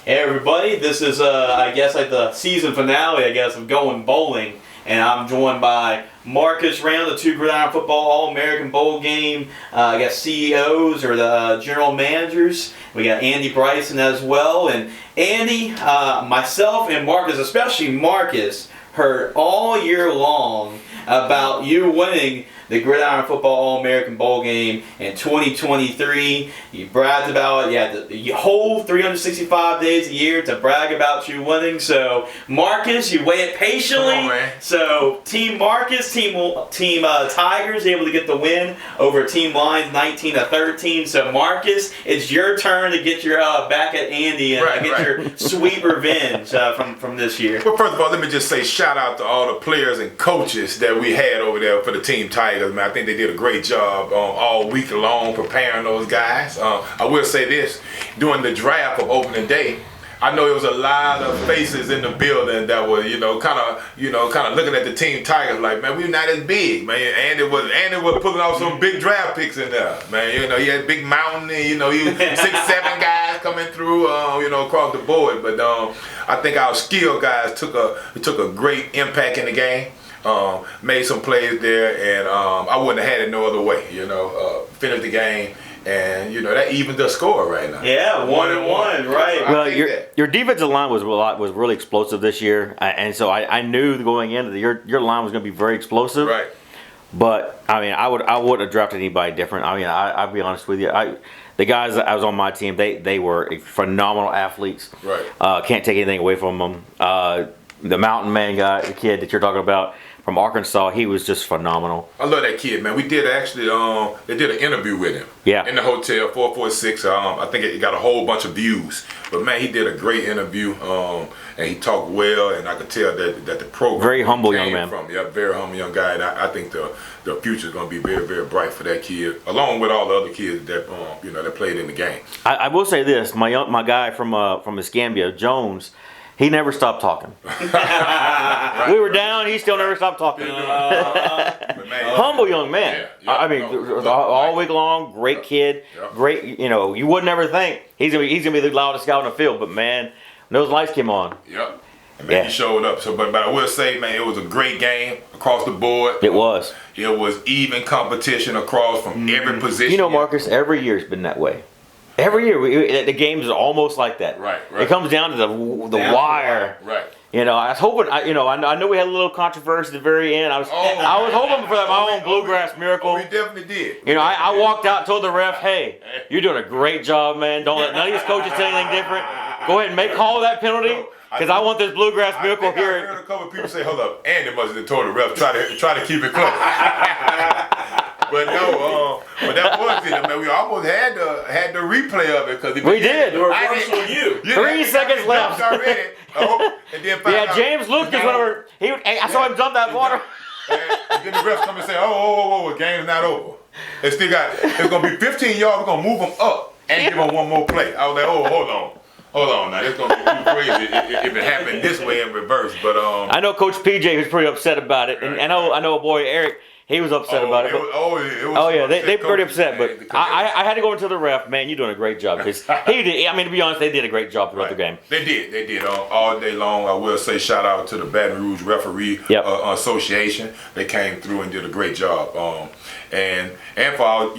Hey everybody, this is I guess like the season finale, I guess, of Going Bowling, and I'm joined by Marcus Randall, the 2 Gridiron Football All-American Bowl Game. I got CEOs or the general managers. We got Andy Bryson as well, and Andy, myself, and Marcus, especially Marcus, heard all year long about you winning the Gridiron Football All-American Bowl Game in 2023. You bragged about it. You had the whole 365 days a year to brag about you winning. So, Marcus, you waited patiently. Come on, man. So, Team Marcus, Team Tigers able to get the win over Team Lions 19-13. So, Marcus, it's your turn to get your back at Andy and get your sweet revenge from this year. Well, first of all, let me just say shout out to all the players and coaches that we had over there for the Team Tigers. Man, I think they did a great job all week long preparing those guys. I will say this, during the draft of opening day, I know there was a lot of faces in the building that were, kind of looking at the Team Tigers like, man, we're not as big, man. Andy was pulling off some big draft picks in there, man. He had Big Mountain, and you 6, 7 guys coming through, across the board. But I think our skill guys took a great impact in the game. Made some plays there, and I wouldn't have had it no other way. Finished the game, and that evened the score right now. Yeah, 1-1, right? Well, your defensive line was really explosive this year, and so I knew going into your line was going to be very explosive. Right. But I mean, I wouldn't have drafted anybody different. I mean, I'll be honest with you. The guys that I was on my team, they were phenomenal athletes. Right. Can't take anything away from them. The Mountain Man guy, the kid that you're talking about from Arkansas, he was just phenomenal. I love that kid, man. We did actually, they did an interview with him. Yeah. In the hotel, 446. I think it got a whole bunch of views. But man, he did a great interview, and he talked well, and I could tell that the program very humble came young man. From. Yeah, very humble young guy, and I think the future is going to be very, very bright for that kid, along with all the other kids that that played in the game. I will say this: my guy from Escambia, Jones. He never stopped talking. Right. We were down. He still never stopped talking. Humble young man. I mean, all week long, great kid. Great. You would never think he's gonna be the loudest guy on the field, but man, when those lights came on. Yep. And man, he showed up. So, but I will say, man, it was a great game across the board. It was. It was even competition across from every position. Marcus, every year's been that way. Every year, the games are almost like that. Right. It comes down to the wire. Right. I was hoping. I know we had a little controversy at the very end. I was hoping for my own bluegrass miracle. We definitely did. I walked out and told the ref, "Hey, you're doing a great job, man. Don't let none of these coaches say anything different. Go ahead and call that penalty because I want this bluegrass miracle here." I heard a couple of people say, "Hold up, Andy must have told the ref try to keep it close." But no, but that was it. I mean, we almost had the replay of it because we did. The reversal of you. 3 seconds left. Already. And then James Lucas, whenever I saw him dump that water. And then the refs come and say, "Oh, the game's not over. It's gonna be 15 yards. We're gonna move them up and give them one more play." I was like, "Oh, hold on now. It's gonna be too crazy if it happened this way in reverse." But I know Coach PJ was pretty upset about it, and I know a boy Eric. He was upset about it. They pretty upset. But I had to go into the ref. Man, you're doing a great job. Because he did. I mean, to be honest, they did a great job throughout the game. They did all day long. I will say shout out to the Baton Rouge Referee Association. They came through and did a great job. And for all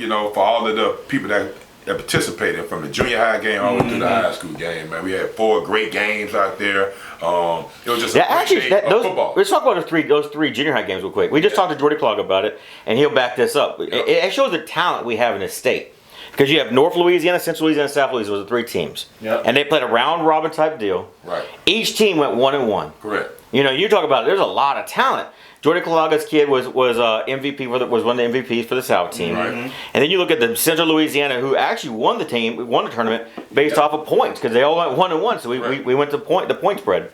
of the people that participated from the junior high game all the way to the high school game, man. We had 4 great games out there. It was just football. Let's talk about those three junior high games real quick. We just talked to Jordy Clogg about it, and he'll back this up. It shows the talent we have in this state. Because you have North Louisiana, Central Louisiana, South Louisiana, the 3 teams. Yep. And they played a round-robin type deal. Right. Each team went 1-1. Correct. You talk about it, there's a lot of talent. Jordy Clogg's kid was MVP was one of the MVPs for the South team, right. And then you look at the Central Louisiana, who actually won the tournament based off of points because they all went 1-1. So we went to the point spread.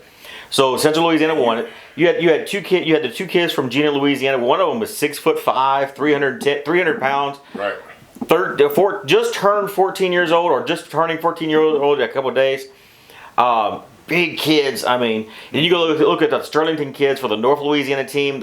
So Central Louisiana won it. You had the 2 kids from Gena, Louisiana. One of them was 6'5", 300 pounds. Right. Just turned 14 years old, or just turning 14 years old in a couple of days. Big kids. I mean, then you go look at the Sterlington kids for the North Louisiana team.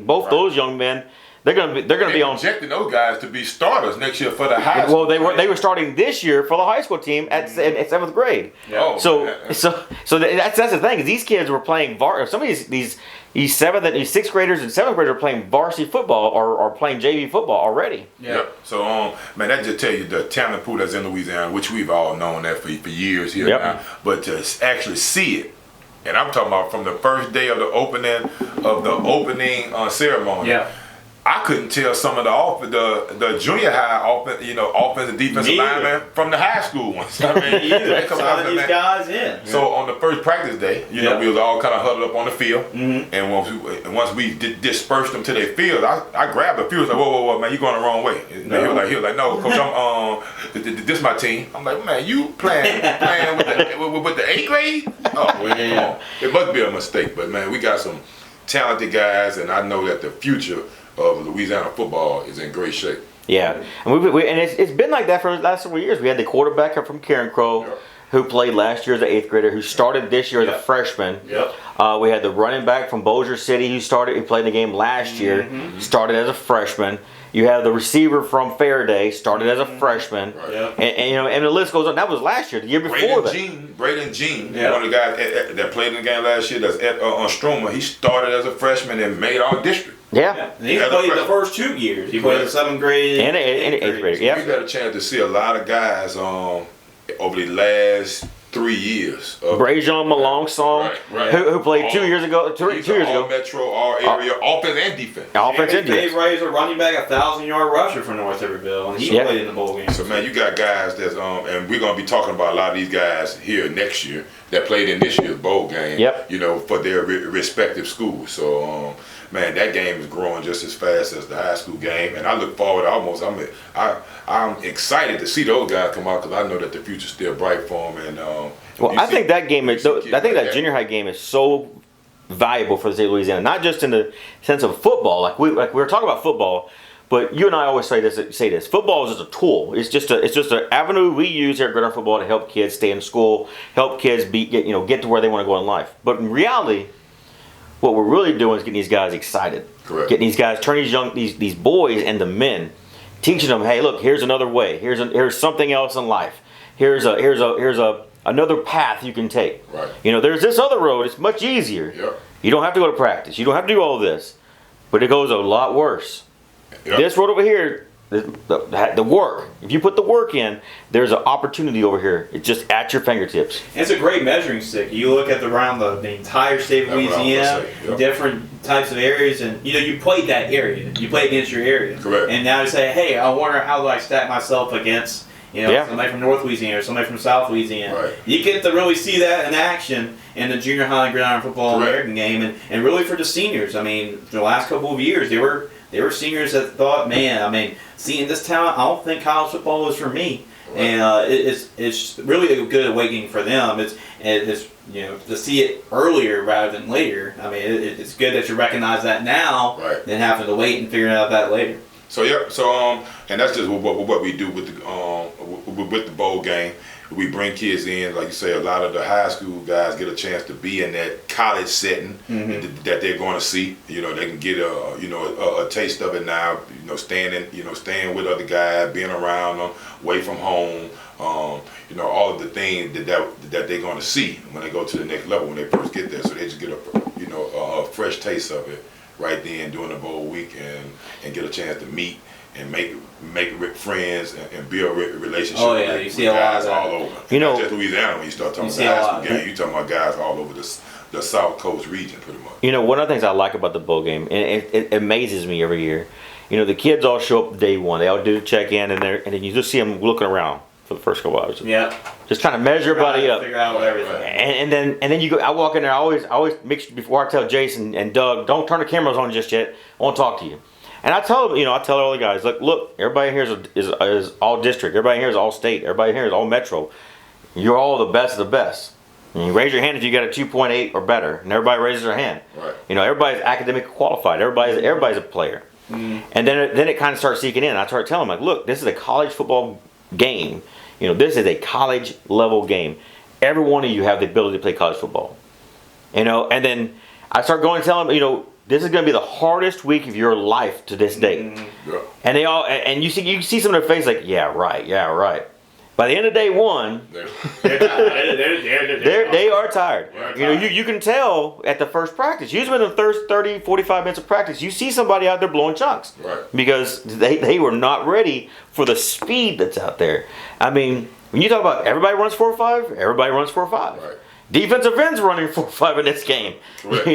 Both those young men they're gonna be on. Projecting those guys to be starters next year for the high school. Well, they were starting this year for the high school team at 7th grade. Oh, So man. that's the thing is these kids were playing some of these 7th and 6th graders and 7th graders are playing varsity football or playing JV football already. Yeah. So man, that just tell you the talent pool that's in Louisiana, which we've all known that for years here Yep. now. But to actually see it, and I'm talking about from the first day of the opening ceremony. Yeah. I couldn't tell some of the junior high offensive and defensive linemen from the high school ones. I mean, they come out Signing these guys in. So on the first practice day, we was all kind of huddled up on the field, Mm-hmm. and once we dispersed them to their field, I grabbed the field. Like, whoa, man, you going the wrong way. And he was like, no, coach, this is my team. I'm like, man, you playing with the 8th grade? Oh, well, come on. It must be a mistake, but man, we got some talented guys, and I know that the future of Louisiana football is in great shape. Yeah, and it's been like that for the last several years. We had the quarterback from Karen Crow, who played last year as an 8th grader, who started this year as a freshman. Yep. We had the running back from Bossier City who played the game last year, started as a freshman. You have the receiver from Faraday, started as a freshman, Yep. and the list goes on. That was last year, the year before that. Braden Jean, Yeah. one of the guys that played in the game last year, that's on Stroma. He started as a freshman and made all district. Yeah, And he played the first 2 years. He played the 7th grade and 8th grade. We Yeah, got a chance to see a lot of guys over the last 3 years. Brajon Malong Right. who played 2 years ago. Two He's years all ago. Metro, all area, offense and defense. Offense and Dave defense. Ray is a running back, 1,000-yard rusher for North Iberville, and he Yeah. played in the bowl game. So man, you got guys that's and we're gonna be talking about a lot of these guys here next year that played in this year's bowl game. Yep. For their respective schools. So man, that game is growing just as fast as the high school game, and I look forward. I'm excited to see those guys come out because I know that the future's still bright for them. And Well, I think that game is. you see I think kids that junior high game is so valuable for the state of Louisiana, not just in the sense of football. Like we were talking about football, but you and I always say this. Football is just a tool. It's just an avenue we use here at Gridiron Football to help kids stay in school, help kids get to where they want to go in life. But in reality, what we're really doing is getting these guys excited. Correct. Getting these guys, turning these boys into men, teaching them, hey, look, here's another way. Here's something else in life. Here's another path you can take. Right. There's this other road. It's much easier. Yep. You don't have to go to practice. You don't have to do all this, but it goes a lot worse. Yep. This road over here, the work. If you put the work in, there's an opportunity over here. It's just at your fingertips. It's a great measuring stick. You look at around the entire state of That's what I was Louisiana, gonna say, yep. different types of areas, and you played that area. You played against your area. Correct. And now you say, hey, I wonder how do I stack myself against somebody from North Louisiana or somebody from South Louisiana. Right. You get to really see that in action in the junior high and gridiron football Correct. American game, and really for the seniors. I mean, the last couple of years, they were seniors that thought, man, seeing this talent, I don't think college football is for me. Right. And it's really a good awakening for them. It's to see it earlier rather than later. I mean, it's good that you recognize that now Right. than having to wait and figuring out that later. So and that's just what we do with the bowl game. We bring kids in, like you say, a lot of the high school guys get a chance to be in that college setting that they're going to see. They can get a taste of it now. Staying with other guys, being around them, away from home. All of the things that they're going to see when they go to the next level when they first get there. So they just get a fresh taste of it right then during the bowl week and get a chance to meet and make friends and build relationships You with see a lot guys of that. all over. Not just Louisiana when you start talking see a about lot. high school game, you talking about guys all over the South Coast region pretty much. One of the things I like about the bowl game, and it amazes me every year, the kids all show up day one. They all do the check-in, and then you just see them looking around for the first couple hours. Yeah. Just trying to measure everybody up. Figure out everything. And then you go. I walk in there. I always make sure before I tell Jason and Doug, don't turn the cameras on just yet. I want to talk to you. And I tell them, I tell all the guys, look, everybody here is all district. Everybody here is all state. Everybody here is all metro. You're all the best of the best. And you raise your hand if you got a 2.8 or better, and everybody raises their hand. Right. Everybody's academically qualified. Everybody's a player. And then it kind of starts seeking in. I start telling them, look, this is a college football game. This is a college level game. Every one of you have the ability to play college football. And then I start going and telling them, this is going to be the hardest week of your life to this date. Yeah. And they all, and you see some of their face like, yeah, right. By the end of day one, they are tired. You know, you can tell at the first practice. Usually in the first 30, 45 minutes of practice, you see somebody out there blowing chunks. Right. Because they were not ready for the speed that's out there. I mean, when you talk about everybody runs 4.5, everybody runs 4.5. Right. Defensive ends running 4.5 in this game. Correct.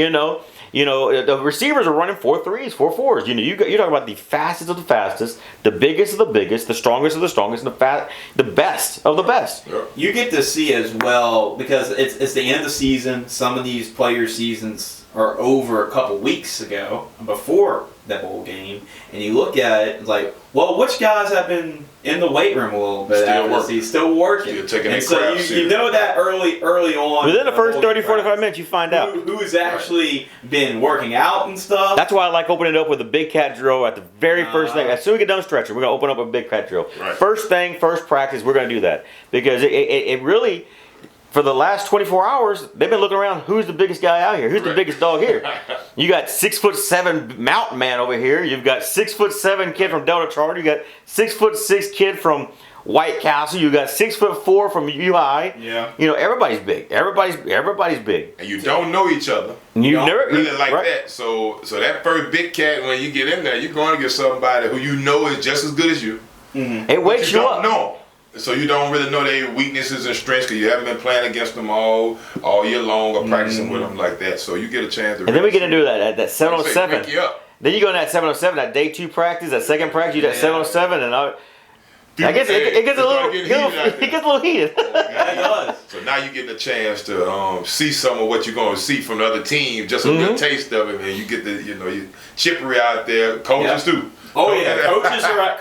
You know, the receivers are running 4.3s, 4.4s. You know, you're talking about the fastest of the fastest, the biggest of the biggest, the strongest of the strongest, and the best of the best. Yeah. You get to see as well, because it's the end of the season. Some of these players' seasons are over a couple weeks ago, before that bowl game, and you look at it, it's like, well, which guys have been in the weight room a little bit Still after the working. season, still working. Still taking and their so craft you serious. know that early on. Within the first 30, practice, 45 minutes, you find out. who's actually been working out and stuff. That's why I like opening it up with a big cat drill at the very first thing. As soon as we get done stretching, we're going to open up a big cat drill. Right. First thing, first practice, we're going to do that. Because it really, for the last 24 hours, they've been looking around, who's the biggest guy out here? Who's the Right. biggest dog here? You got 6'7" mountain man over here. You've got 6'7" kid from Delta Charter. You got 6'6" kid from White Castle. You got 6'4" from UI. Yeah. You know, everybody's big. Everybody's big. And you don't know each other. You don't never Really like right. that. So that first big cat, when you get in there, you're going to get somebody who you know is just as good as you. It wakes you you don't up. know. So you don't really know their weaknesses and strengths because you haven't been playing against them all year long or practicing with them like that. So you get a chance to. And then we get into that 707. Wake you up. Then you go in that 707, that day 2 practice, that second practice, you do that 707, and I guess it gets a little, it gets a little heated. Yeah, it does. So now you get a chance to see some of what you're going to see from the other team, just a little taste of it, and you get the, you chippery out there, coaches too. Oh yeah,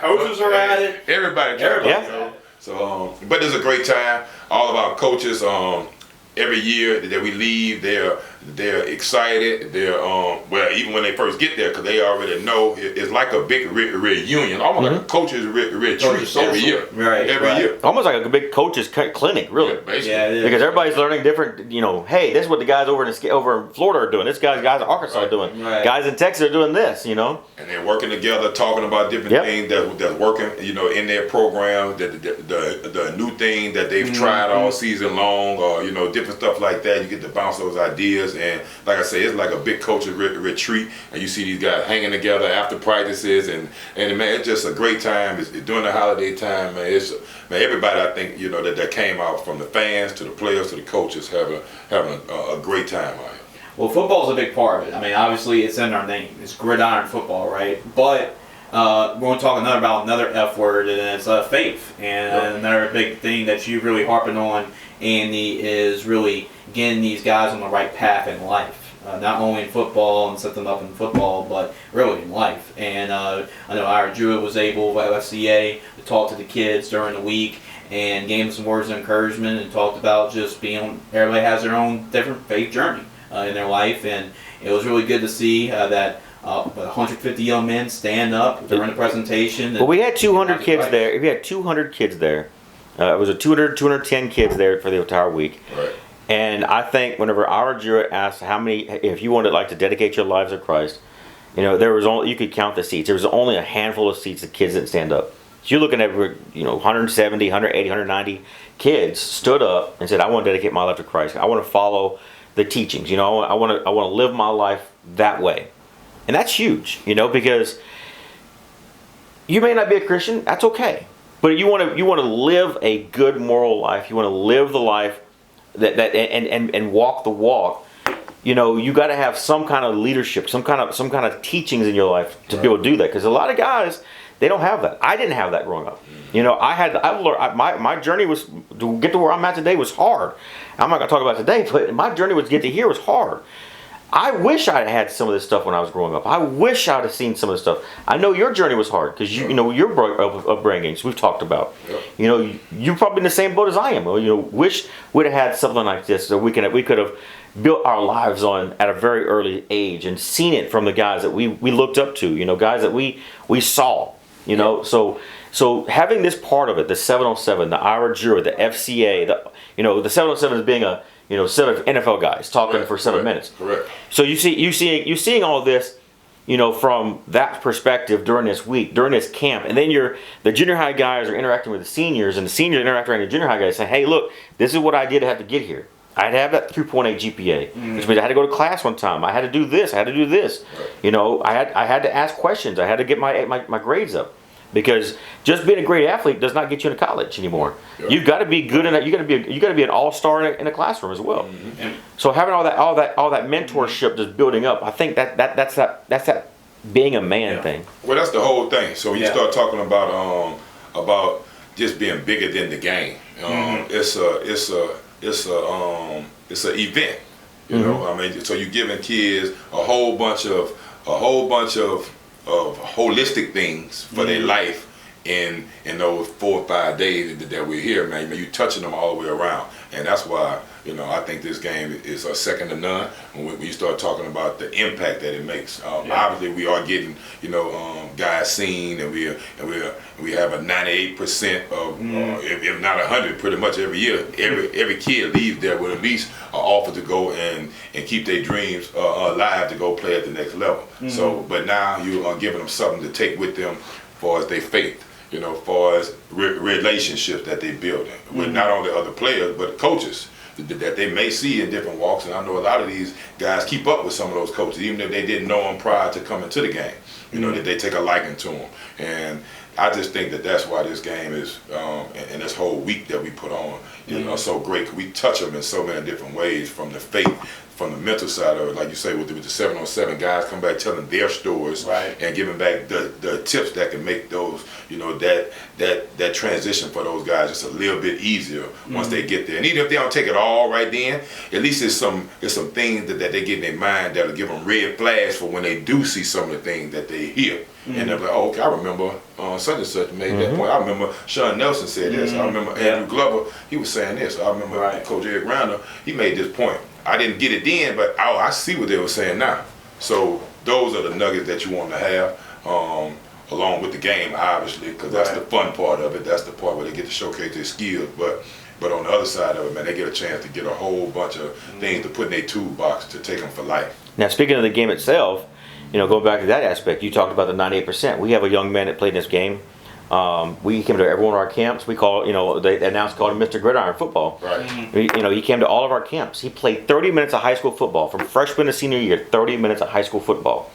coaches are at it. Everybody. Yeah. So, but it's a great time. All of our coaches, every year that we leave, they're excited. They're well, even when they first get there, because they already know it's like a big reunion, almost like a coach's retreat every year. Right, every right. year. Almost like a big coach's clinic, really. Yeah, basically. Yeah, it is. Because everybody's learning different, hey, this is what the guys over in Florida are doing. This guys in Arkansas are doing. Right. Guys in Texas are doing this, And they're working together, talking about different things that's working, in their program, the new thing that they've tried all season long, or different stuff like that. You get to bounce those ideas, and like I say, it's like a big coach's retreat, and you see these guys hanging together after practices, and man, it's just a great time. It's during the holiday time, man. Everybody, I think, that came out, from the fans to the players to the coaches, having a great time out here. Well, football's a big part of it. I mean, obviously, it's in our name. It's Gridiron football, right? But we're going to talk about another F word, and it's faith. And another big thing that you're really harping on, Andy, is really getting these guys on the right path in life. Not only in football and set them up in football, but really in life. And I know our Jewett was able, at FCA, to talk to the kids during the week and gave them some words of encouragement and talked about just everybody has their own different faith journey in their life. And it was really good to see that 150 young men stand up during the presentation. Well, we had 200 kids there. We had 200 kids there. It was 210 kids there for the entire week. Right. And I think whenever our jury asked how many, if you wanted to dedicate your lives to Christ, there was only, you could count the seats. There was only a handful of seats that kids didn't stand up. So you're looking at 170, 180, 190 kids stood up and said, "I want to dedicate my life to Christ. I want to follow the teachings. I want to live my life that way." And that's huge, because you may not be a Christian. That's okay, but you want to live a good moral life. You want to live the life and walk the walk. You got to have some kind of leadership, some kind of teachings in your life to be able to do that. Because a lot of guys, they don't have that. I didn't have that growing up. My journey was to get to where I'm at today was hard. I'm not gonna talk about today, but my journey was to get to here was hard. I wish I had some of this stuff when I was growing up. I wish I would have seen some of this stuff. I know your journey was hard because your upbringings we've talked about. Yep. You're probably in the same boat as I am. Wish we'd have had something like this so we could have built our lives on at a very early age and seen it from the guys that we looked up to. Guys that we saw. So having this part of it, the 707, the Ira Jura, the FCA, the 707 is being seven NFL guys talking for 7 minutes. Correct. So you're seeing all this, from that perspective during this week, during this camp, and then the junior high guys are interacting with the seniors, and the seniors interacting with the junior high guys, saying, "Hey, look, this is what I did to have to get here. I had to have that 3.8 GPA, which means I had to go to class one time. I had to do this. I had to do this. Right. I had to ask questions. I had to get my grades up." Because just being a great athlete does not get you into college anymore. Yeah. You've got to be good in that. You got to be an all-star in a classroom as well. Mm-hmm. So having all that mentorship just building up, I think that's that being a man thing. Well, that's the whole thing. So when you start talking about just being bigger than the game, it's an event. You know, I mean, so you're giving kids a whole bunch of holistic things for their life in those 4 or 5 days that we're here, man. You touching them all the way around, and that's why I think this game is second to none when you start talking about the impact that it makes. Obviously, we are getting guys seen, and we have a 98% of, if not 100, pretty much every year. Every kid leaves there with at least an offer to go and keep their dreams alive to go play at the next level. So, but now you are giving them something to take with them, as far as their faith. As far as relationships that they build with not only other players but coaches that they may see in different walks. And I know a lot of these guys keep up with some of those coaches, even if they didn't know them prior to coming to the game. That they take a liking to them. And I just think that's why this game is, and this whole week that we put on, so great. We touch them in so many different ways, from the faith, from the mental side of it, like you say, with the 7-on-7 guys come back telling their stories, and giving back the tips that can make those, that transition for those guys just a little bit easier once they get there. And even if they don't take it all right then, at least there's some things that they get in their mind that'll give them red flags for when they do see some of the things that they hear. And they're like, oh, okay, I remember such and such made that point. I remember Sean Nelson said this. I remember Andrew Glover, he was saying this. I remember Coach Eric Rounder, he made this point. I didn't get it then, but I see what they were saying now. So those are the nuggets that you want to have, along with the game, obviously, because that's the fun part of it. That's the part where they get to showcase their skills. But on the other side of it, man, they get a chance to get a whole bunch of things to put in their toolbox to take them for life. Now, speaking of the game itself, going back to that aspect, you talked about the 98%. We have a young man that played in this game. We came to every one of our camps. We called they announced called him Mr. Gridiron football. Right. He came to all of our camps. He played 30 minutes of high school football from freshman to senior year. 30 minutes of high school football.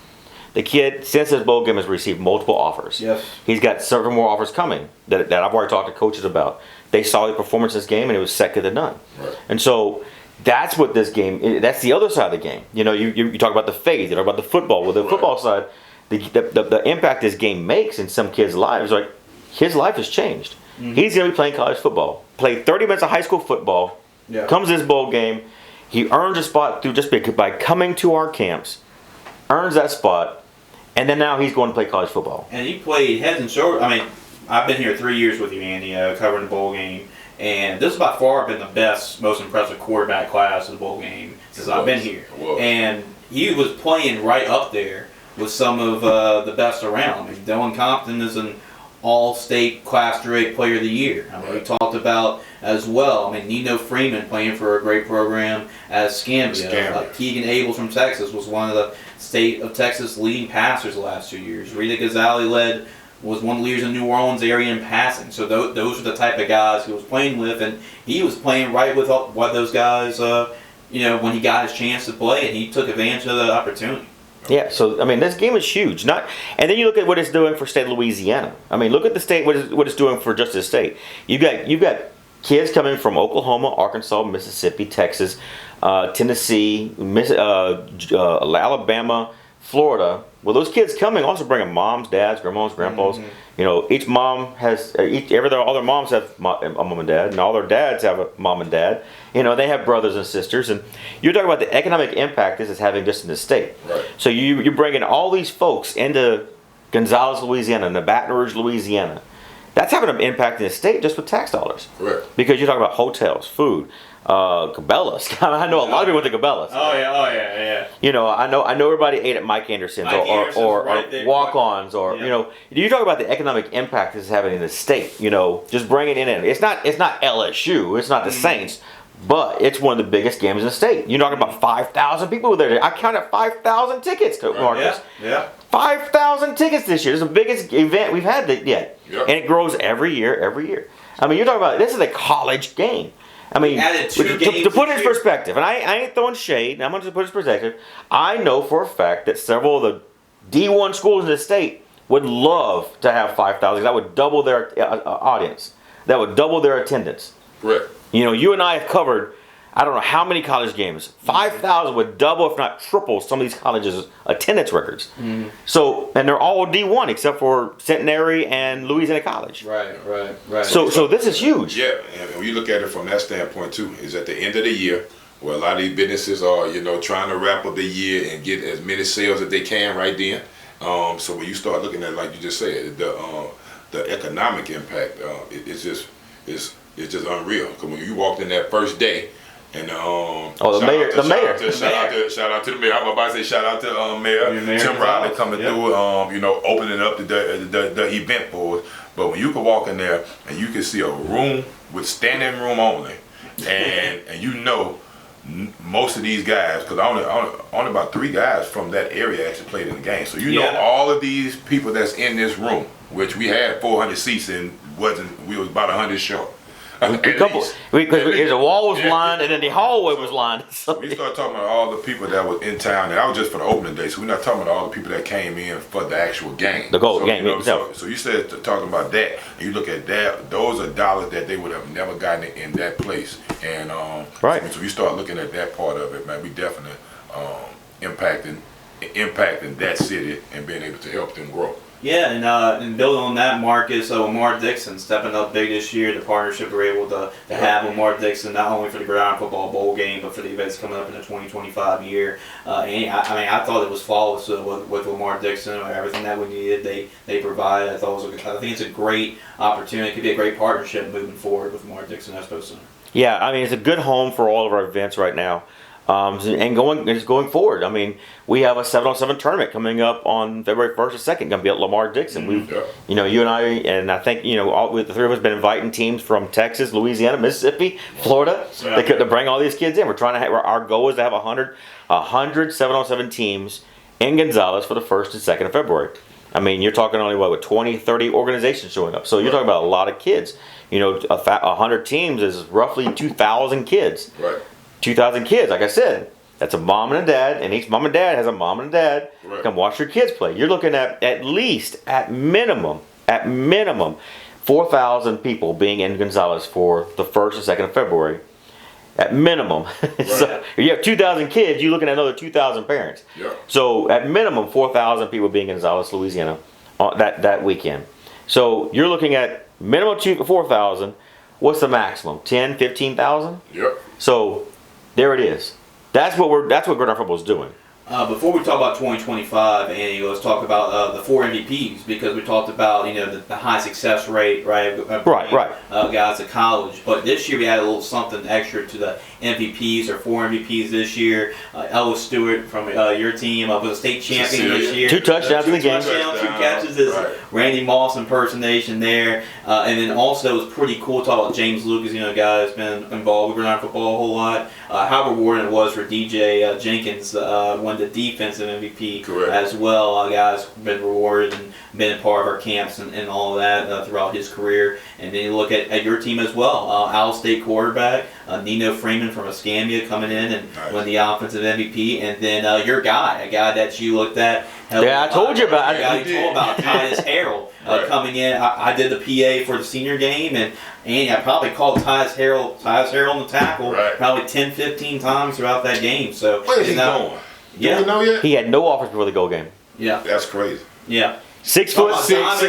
The kid, since his bowl game, has received multiple offers. Yes. He's got several more offers coming that I've already talked to coaches about. They saw his performance in this game, and it was second to none. Right. And so that's what this game. That's the other side of the game. You talk about the faith. You talk about the football. Well, the football side, the impact this game makes in some kids' lives, like his life has changed. He's going to be playing college football. Played 30 minutes of high school football. Yeah. Comes to this bowl game. He earns a spot through just by coming to our camps. Earns that spot, and then now he's going to play college football. And he played heads and shoulders. I mean, I've been here 3 years with you, Andy, covering the bowl game. And this has by far been the best, most impressive quarterback class of the bowl game since I've been here. And he was playing right up there with some of the best around. I mean, Dylan Compton is an all-state Class 3A Player of the Year. I mean, we talked about as well. I mean, Nino Freeman playing for a great program as Scambia. Keegan Abels from Texas was one of the state of Texas leading passers the last 2 years. Rita Ghazali was one of the leaders in New Orleans area in passing. So those are the type of guys he was playing with, and he was playing right with what those guys, when he got his chance to play, and he took advantage of the opportunity. Yeah, so I mean, this game is huge. And then you look at what it's doing for state of Louisiana. I mean, look at the state, what it's doing for just the state. You've got kids coming from Oklahoma, Arkansas, Mississippi, Texas, Tennessee, Alabama, Florida. Well, those kids coming also bringing moms, dads, grandmas, grandpas. Each mom has all their moms have a mom and dad, and all their dads have a mom and dad. They have brothers and sisters, and you're talking about the economic impact this is having just in the state. Right. So you're bringing all these folks into Gonzales, Louisiana, and Baton Rouge, Louisiana. That's having an impact in the state just with tax dollars. Correct. Because you're talking about hotels, food, Cabela's. I know a lot of people went to Cabela's. Oh yeah. I know everybody ate at Mike Anderson's or right walk-ons or you talk about the economic impact this is having in the state. Just bringing it in. It's not LSU. It's not the Saints, but it's one of the biggest games in the state. You're talking about 5,000 people there. I counted 5,000 tickets to Marcus. Yeah. 5,000 tickets this year. It's the biggest event we've had yet. Yep. And it grows every year. I mean, you're talking about, this is a college game. I mean, to put it in perspective, and I ain't throwing shade, I'm going to put it in perspective, I know for a fact that several of the D1 schools in the state would love to have 5,000. That would double their audience. That would double their attendance. Right. You know, you and I have covered, I don't know how many college games. 5,000 would double, if not triple, some of these colleges' attendance records. Mm-hmm. So, and they're all D1 except for Centenary and Louisiana College. Right. So this is huge. Yeah, and when you look at it from that standpoint too, is at the end of the year, where a lot of these businesses are, trying to wrap up the year and get as many sales as they can right then. So when you start looking at, like you just said, the economic impact, it's just unreal. Because when you walked in that first day, and the mayor. Shout out to the mayor. I'm about to say shout out to Mayor Tim Riley coming through. Opening up the event for us. But when you could walk in there and you could see a room with standing room only, and most of these guys, because only about 3 guys from that area actually played in the game. So all of these people that's in this room, which we had 400 seats and we was about 100 short. Because the wall was lined and then the hallway was lined. So we start talking about all the people that was in town, and that was just for the opening day. So we're not talking about all the people that came in for the actual game. The game itself. So you said talking about that, and you look at that; those are dollars that they would have never gotten in that place. And right. So you start looking at that part of it, man. We definitely impacting that city and being able to help them grow. Yeah, and building on that, Marcus, Lamar Dixon stepping up big this year. The partnership we're able to have Lamar Dixon not only for the Gridiron Football Bowl game, but for the events coming up in the 2025 year. I thought it was flawless with Lamar Dixon. Everything that we needed, they provided. I think it's a great opportunity. It could be a great partnership moving forward with Lamar Dixon Expo Center. Yeah, I mean, it's a good home for all of our events right now. And going forward, I mean, we have a 7-on-7 tournament coming up on February 1st or 2nd, going to be at Lamar Dixon. You and I think, the 3 of us have been inviting teams from Texas, Louisiana, Mississippi, Florida, to bring all these kids in. We're trying to have, our goal is to have 100 7-on-7 teams in Gonzales for the 1st and 2nd of February. I mean, you're talking only, with 20, 30 organizations showing up. So you're talking about a lot of kids. 100 teams is roughly 2,000 kids. Right. 2,000 kids, like I said, that's a mom and a dad, and each mom and dad has a mom and a dad. Right. Come watch your kids play. You're looking at least, at minimum, 4,000 people being in Gonzales for the 1st and 2nd of February. At minimum. Right. So you have 2,000 kids, you're looking at another 2,000 parents. Yeah. So at minimum, 4,000 people being in Gonzales, Louisiana that weekend. So you're looking at minimum 4,000. What's the maximum? 10, 15,000? Yep. So there it is. That's what Gridiron Football is doing. Before we talk about 2025, Andy, let's talk about the 4 MVPs, because we talked about the high success rate, right? Right. Guys to college, but this year we added a little something extra to the MVPs, or 4 MVPs this year. Ellis Stewart from your team was a state champion this year. 2 touchdowns in the game. 2 catches. Is Randy Moss impersonation there, and then also it was pretty cool to talk about James Lucas. Guy who's been involved with Gridiron Football a whole lot. How rewarding it was for DJ Jenkins, won the defensive MVP. Correct. As well. Guys been rewarded and been a part of our camps and all of that throughout his career. And then you look at your team as well. Al State quarterback Nino Freeman from Escambia coming in and won the offensive MVP. And then your guy, a guy that you looked at. I told you about. I told about Titus Harrell coming in. I did the PA for the senior game, and I probably called Titus Harrell on the tackle probably 10, 15 times throughout that game. So where's he going? Yeah. Do we know yet? He had no offers before the goal game. Yeah. That's crazy. Yeah. 6 foot 6.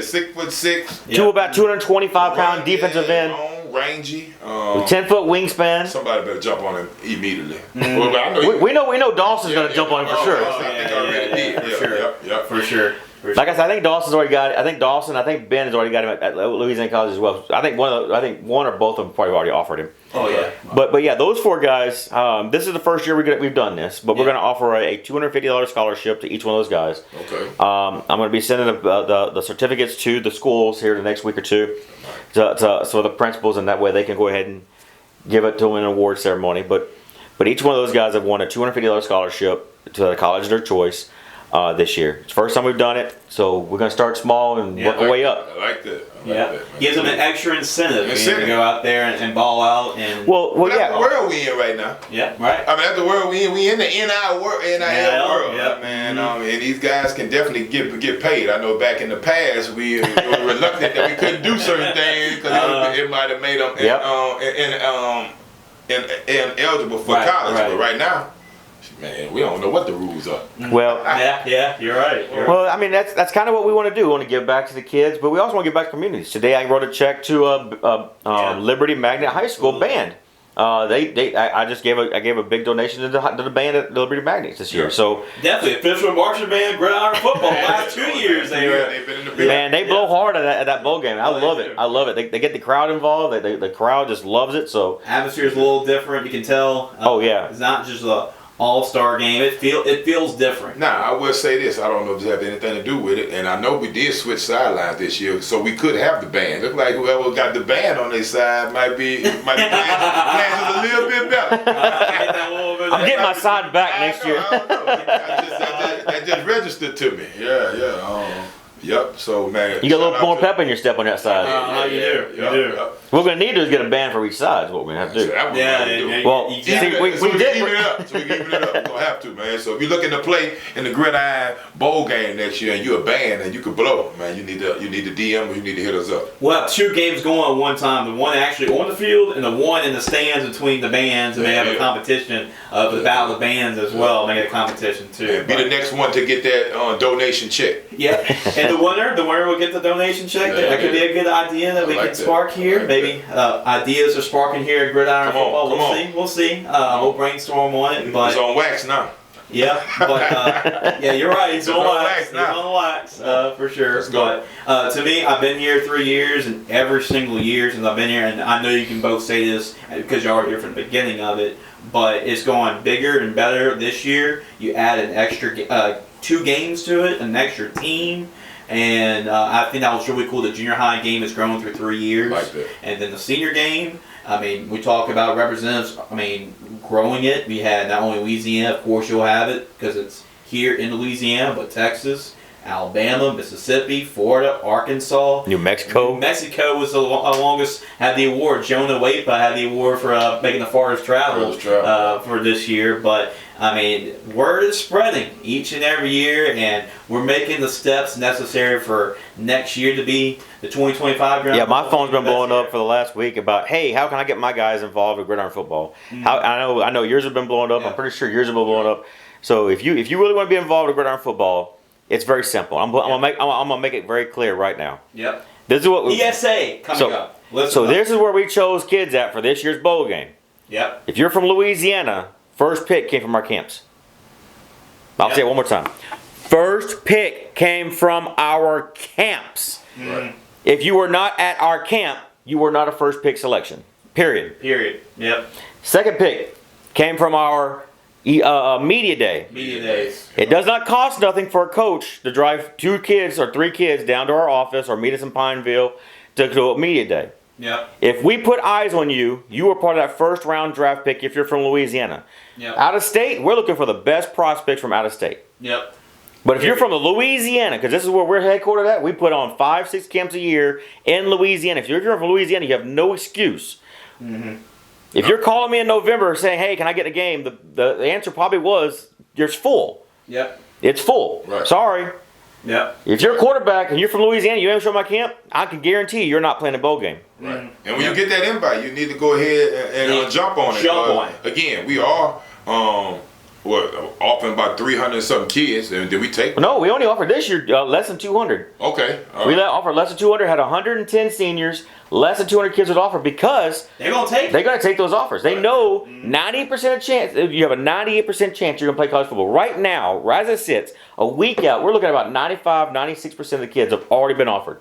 6 foot 6. Yeah. About 225-pound defensive end. Rangy. 10-foot wingspan. Somebody better jump on him immediately. Well, I know we know Dawson's going to jump on him for sure. I think I already did. For sure. Like I said, I think Dawson's already got it. I think Ben has already got him at Louisiana College as well. I think one or both of them probably already offered him. Oh yeah. But yeah, those 4 guys. This is the first year we've done this, but we're going to offer a $250 scholarship to each one of those guys. Okay. I'm going to be sending the certificates to the schools here the next week or two, so the principals, and that way they can go ahead and give it to an award ceremony, but each one of those guys have won a $250 scholarship to the college of their choice this year. It's the first time we've done it, so we're going to start small and work our way up. I like that. Gives them an extra incentive to go out there and ball out. And well, that's the world we in right now. Yeah, right. I mean, that's the world we in. We in the NIL world, Yeah. man. And these guys can definitely get paid. I know back in the past we were reluctant that we couldn't do certain things because it might have made them ineligible for college. But right now, man, we don't know what the rules are. Well, yeah, you're right. Well, I mean, that's kind of what we want to do. We want to give back to the kids, but we also want to give back to communities. Today, I wrote a check to Liberty Magnet High School band. I gave a big donation to the band at Liberty Magnets this year. So definitely official marching band, Gridiron football. Last 2 years they've been in the band. Man, they blow hard at that bowl game. I love it. I love it. They get the crowd involved. The crowd just loves it. So atmosphere is a little different. You can tell. It's not just a all-star game. It feels different. Now, I will say this. I don't know if it has anything to do with it. And I know we did switch sidelines this year, so we could have the band. Look like whoever got the band on their side might be playing just a little bit better. I'm getting my side back next year. I don't know. That just registered to me. Yeah. Yep. So, man, you got a little more pep in your step on that side. You do. What we're gonna need to get a band for each side. Is what we're gonna have to do. Well, we did. So we keeping it up. We're gonna have to, man. So if you're looking to play in the Gridiron Bowl game next year and you're a band and you can blow, man, you need to DM or you need to hit us up. We'll have 2 games going at one time. The one actually on the field and the one in the stands between the bands. And they have a competition of the battle of the bands as well. They get a competition too. And be the next one to get that donation check. Yeah. And the winner will get the donation check. That could be a good idea that we can spark here. Maybe ideas are sparking here at Gridiron Football. We'll see. We'll brainstorm on it. But it's on wax now. Yeah, but you're right. It's on wax. It's on wax for sure. But to me, I've been here 3 years, and every single year since I've been here, and I know you can both say this because y'all were here from the beginning of it, but it's going bigger and better this year. You add an extra 2 games to it, an extra team. And I think that was really cool. The junior high game has grown through 3 years. Like that. And then the senior game, I mean, we talk about representatives, growing it. We had not only Louisiana, of course you'll have it because it's here in Louisiana, but Texas, Alabama, Mississippi, Florida, Arkansas. New Mexico. Mexico was the longest, had the award. Jonah Waite had the award for making the farthest travel for this year. But word is spreading each and every year, and we're making the steps necessary for next year to be the 2025 Gridiron. Yeah, my phone's been blowing up for the last week about, hey, how can I get my guys involved with Gridiron football? I know yours have been blowing up. Yeah. I'm pretty sure yours have been blowing up. So if you really want to be involved with Gridiron football, it's very simple. I'm gonna make it very clear right now. Yep. This is what ESA coming up. So this is where we chose kids at for this year's bowl game. Yep. If you're from Louisiana, first pick came from our camps. I'll say it one more time. First pick came from our camps. Right. If you were not at our camp, you were not a first pick selection. Period. Yep. Second pick came from our media day. Media days. It does not cost nothing for a coach to drive 2 kids or 3 kids down to our office or meet us in Pineville to do a media day. Yep. If we put eyes on you, you were part of that first round draft pick if you're from Louisiana. Yep. Out of state, we're looking for the best prospects from out of state. Yep. But if you're from Louisiana, because this is where we're headquartered at, we put on 5-6 camps a year in Louisiana. If you're from Louisiana, you have no excuse. Mm-hmm. If you're calling me in November saying, hey, can I get a game? The answer probably was, it's full. Yep. It's full. Right. Sorry. Yep. If you're a quarterback and you're from Louisiana, you haven't shown my camp, I can guarantee you're not playing a bowl game. Right. And when you get that invite, you need to go ahead and jump on it. Again, we are offering about 300 something kids. And did we take? No, we only offered this year less than 200. Okay. We offered less than 200. Had 110 seniors. Less than 200 kids would offer because they're gonna take those offers. They know 90% chance. You have a 98% chance you're gonna play college football. Right now, as it sits, a week out, we're looking at about 95-96% of the kids have already been offered.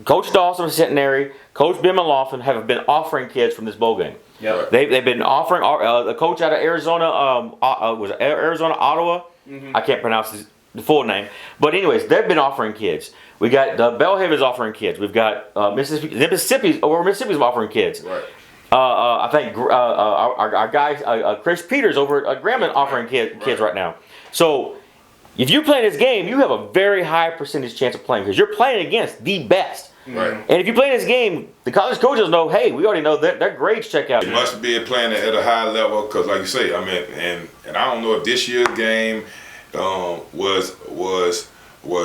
Coach Dawson, Centenary, Coach Ben McLaughlin have been offering kids from this bowl game. Yep. They've been offering. The coach out of Arizona was Arizona, Ottawa. Mm-hmm. I can't pronounce the full name, but anyways, they've been offering kids. We got Belhaven's offering kids. We've got Mississippi's offering kids. Right. I think our guy Chris Peters over at Grambling offering kids right now. So if you play this game, you have a very high percentage chance of playing because you're playing against the best. Right. And if you play this game, the college coaches know, hey, we already know that their grades check out. It must be playing at a high level because, like you say, I mean, and I don't know if this year's game was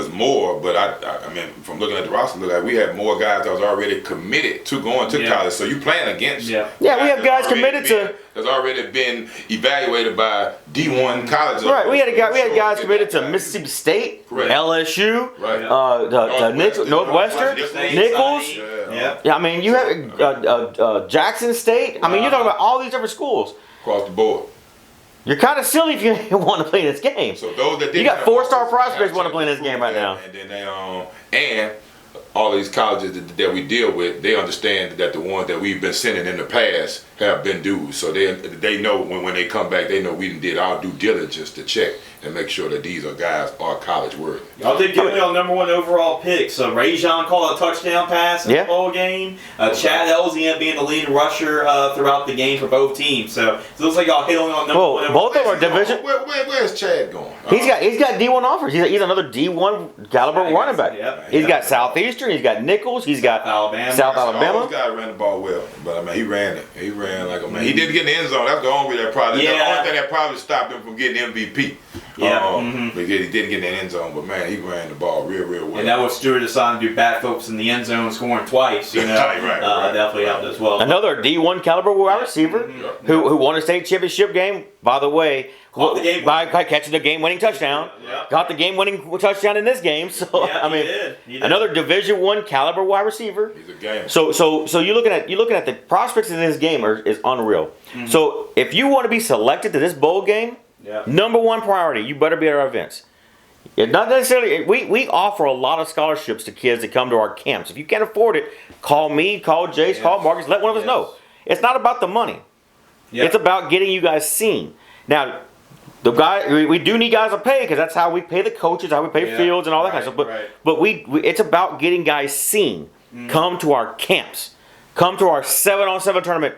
more, but I mean, from looking at the roster, look like we had more guys that was already committed to going to college. So you playing against we have guys committed to that's already been evaluated by D1 colleges. Right, we had guys committed to Mississippi State, Correct. LSU, Northwestern, Northwestern, Nichols. Yeah, I mean you have Jackson State. I mean you're talking about all these different schools Across the board. You're kind of silly if you want to play this game. So those that you got 4-star prospects want to play in this game right now. And then and all these colleges that we deal with, they understand that the ones that we've been sending in the past have been dues. So they know when they come back, they know we did our due diligence to check and make sure that these guys are college worthy. Y'all did give me our number 1 overall pick. So Rajon called a touchdown pass in the bowl game. Chad Elsey ended up being the leading rusher throughout the game for both teams. So it looks like y'all hit on number 1. Both of our division. Where's Chad going? He's got D1 offers. He's another D1 caliber running back. He's got Southeastern. He's got Nichols. He's got South Alabama. Those guys ran the ball well, but I mean he ran it. He ran like a man. He didn't get in the end zone. That's the only that probably. The only thing that probably stopped him from getting MVP. Because he didn't get in the end zone, but man, he ran the ball real well. And that was Stewart deciding to do backflips in the end zone, scoring twice. You know, definitely helped as well. Another D1 caliber wide receiver who won a state championship game. By the way, by catching the game-winning touchdown, got the game-winning touchdown in this game. So I mean, he did. Another Division I caliber wide receiver. He's a gamer. So you're looking at the prospects in this game is unreal. So if you want to be selected to this bowl game. Number 1 priority, you better be at our events. Not necessarily. We offer a lot of scholarships to kids that come to our camps. If you can't afford it, call me, call Jace, call Marcus. Let one of us know. It's not about the money. It's about getting you guys seen. Now, we do need guys to pay because that's how we pay the coaches, how we pay fields and all that kind of stuff. But it's about getting guys seen. Come to our camps. Come to our 7-on-7 tournament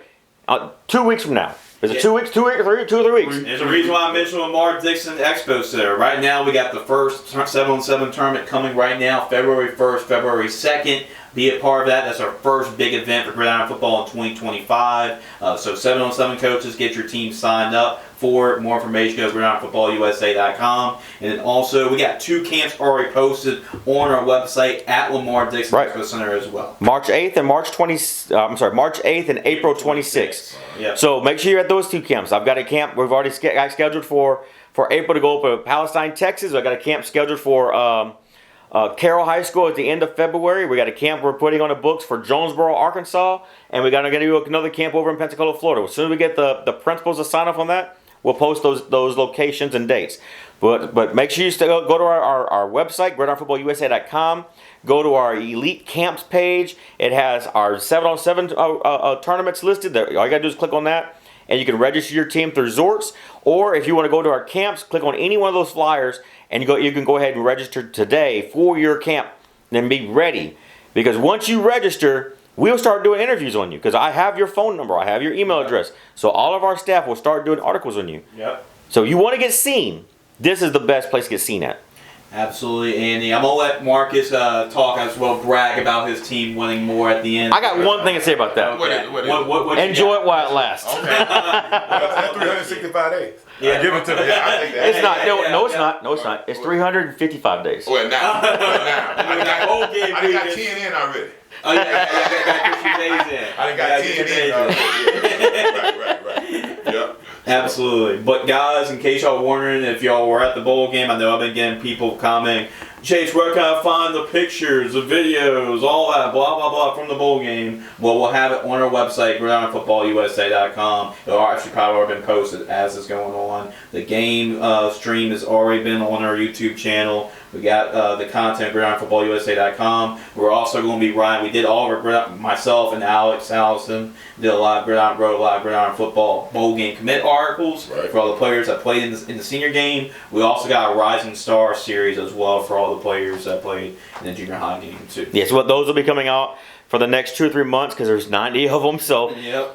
2 weeks from now. Is it 2 weeks, 2 or 3 weeks? There's a reason why I mentioned Lamar Dixon Expo Center. Right now, we got the first 7-on-7 tournament coming right now, February 1st, February 2nd. Be a part of that. That's our first big event for Gridiron football in 2025. So 7-on-7 coaches, get your team signed up for it. More information goes to GridironFootballUSA.com. And then also, we got 2 camps already posted on our website at Lamar Dixon Expo Center as well. March 8th and March 8th and April 26th. So make sure you're at those 2 camps. I've got a camp we've already got scheduled for April to go up to Palestine, Texas. I've got a camp scheduled for Carroll High School at the end of February. We got a camp we're putting on the books for Jonesboro, Arkansas, and we're gonna do another camp over in Pensacola, Florida. As soon as we get the principals to sign up on that, we'll post those locations and dates. But make sure you still go to our website, GridironFootballUSA.com. Go to our Elite Camps page. It has our 7-on-7 tournaments listed. All you gotta do is click on that, and you can register your team through Zorts. Or if you want to go to our camps, click on any one of those flyers, and you can go ahead and register today for your camp. Then be ready, because once you register, we'll start doing interviews on you. Because I have your phone number, I have your email address, so all of our staff will start doing articles on you. So you want to get seen. This is the best place to get seen at. Absolutely, Andy. I'm going to let Marcus talk as well, brag about his team winning more at the end. I got one thing to say about that. What enjoy it while it lasts. Okay. That's 365 days. Give it to me. I think that. It's not. No, it's not. No, it's not. It's 355 days. Well, now. I got 10 in already. Oh, yeah, got 50 days in. I got 10 in already. Right. Yep. Absolutely. But guys, in case y'all wondering if y'all were at the bowl game, I know I've been getting people commenting, Chase, where can I find the pictures, the videos, all that, blah, blah, blah, from the bowl game? Well, we'll have it on our website, GridironFootballUSA.com. It'll actually probably already been posted as it's going on. The game stream has already been on our YouTube channel. We got the content, GridironFootballUSA.com. We're also going to be running, we did all of our, myself and Alex Allison, did a lot of Gridiron football bowl game commit articles for all the players that played in the senior game. We also got a Rising Star series as well for all the players that played in the junior high game too. Yes, well, those will be coming out for the next 2 or 3 months because there's 90 of them. So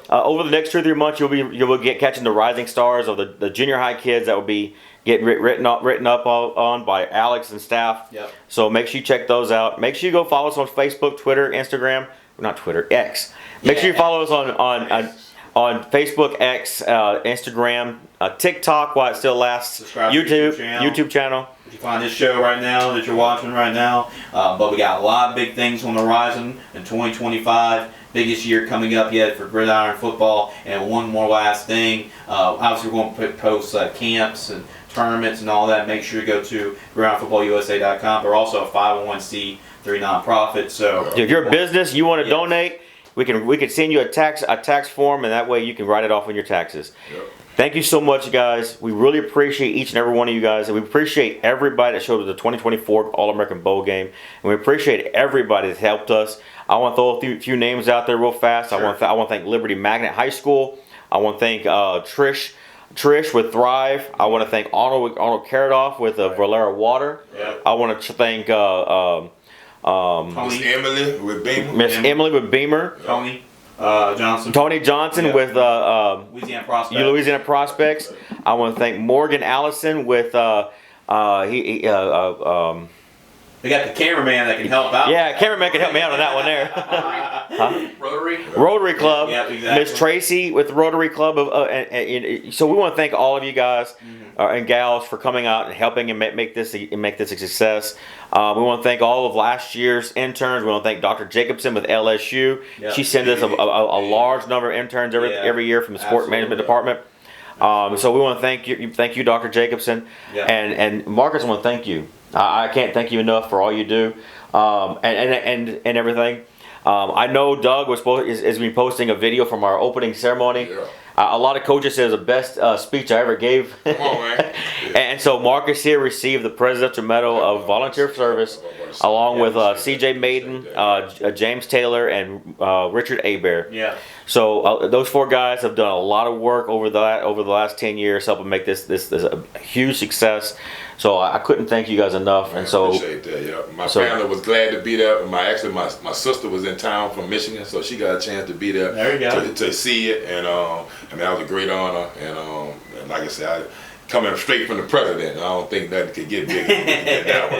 over the next 2 or 3 months, you'll get catching the rising stars of the junior high kids that will be getting written up on by Alex and staff. Yep. So make sure you check those out. Make sure you go follow us on Facebook, Twitter, Instagram. Not Twitter, X. Make sure you follow us on Facebook, X, Instagram, TikTok while it still lasts. Subscribe to YouTube channel. You can find this show right now that you're watching right now. But we got a lot of big things on the horizon in 2025. Biggest year coming up yet for Gridiron football. And one more last thing. Obviously, we're going to post camps and tournaments and all that. Make sure you go to gridironfootballusa.com. We're also a 501c3 nonprofit. So if you're a business, you want to donate, we can send you a tax form, and that way you can write it off on your taxes. Yep. Thank you so much, guys. We really appreciate each and every one of you guys, and we appreciate everybody that showed up at the 2024 All-American Bowl game, and we appreciate everybody that helped us. I want to throw a few names out there real fast. Sure. I want to thank Liberty Magnet High School. I want to thank Trish with Thrive. I want to thank Arnold Karadoff with Valera Water. Yep. I want to thank Miss Emily with Beamer. Emily with Beamer. Tony Johnson with Louisiana Prospects. I want to thank Morgan Allison with we got the cameraman that can help out. Yeah, cameraman can help me out on that one there. Rotary Club. Yeah, exactly. Miss Tracy with Rotary Club. So we want to thank all of you guys and gals for coming out and helping and make this a success. We want to thank all of last year's interns. We want to thank Dr. Jacobson with LSU. Yep. She sends us a large number of interns every year from the sport management department. So we want to thank you, Dr. Jacobson, and Marcus. I want to thank you. I can't thank you enough for all you do, and everything. I know Doug is going to be posting a video from our opening ceremony. Yeah. A lot of coaches say it was the best speech I ever gave. Come on, man. Yeah. And so Marcus here received the Presidential Medal of Volunteer Service, along with C.J. Maiden, James Taylor, and Richard Abear. Yeah. So those 4 guys have done a lot of work over the last 10 years, helping make this a huge success. So I couldn't thank you guys enough. Man, and so appreciate that. Yeah, my family was glad to be there. My sister was in town from Michigan, so she got a chance to be there. There you go. To see it, and that was a great honor. And like I said, coming straight from the president, I don't think nothing could get bigger than that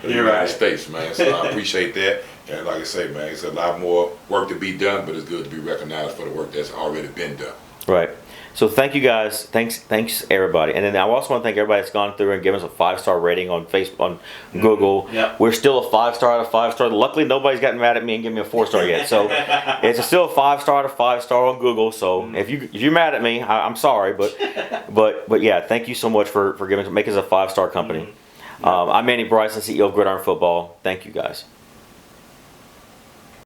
one. You're right. States, man. So I appreciate that. And like I say, man, it's a lot more work to be done, but it's good to be recognized for the work that's already been done. Right. So thank you guys. Thanks everybody. And then I also want to thank everybody that's gone through and given us a 5-star rating on Facebook, on Google. Yep. We're still a 5-star out of 5-star. Luckily, nobody's gotten mad at me and given me a 4-star yet. So it's still a 5-star out of 5-star on Google. So if you're mad at me, I'm sorry, but yeah, thank you so much for making us a 5-star company. I'm Manny Bryson, CEO of Gridiron Football. Thank you guys.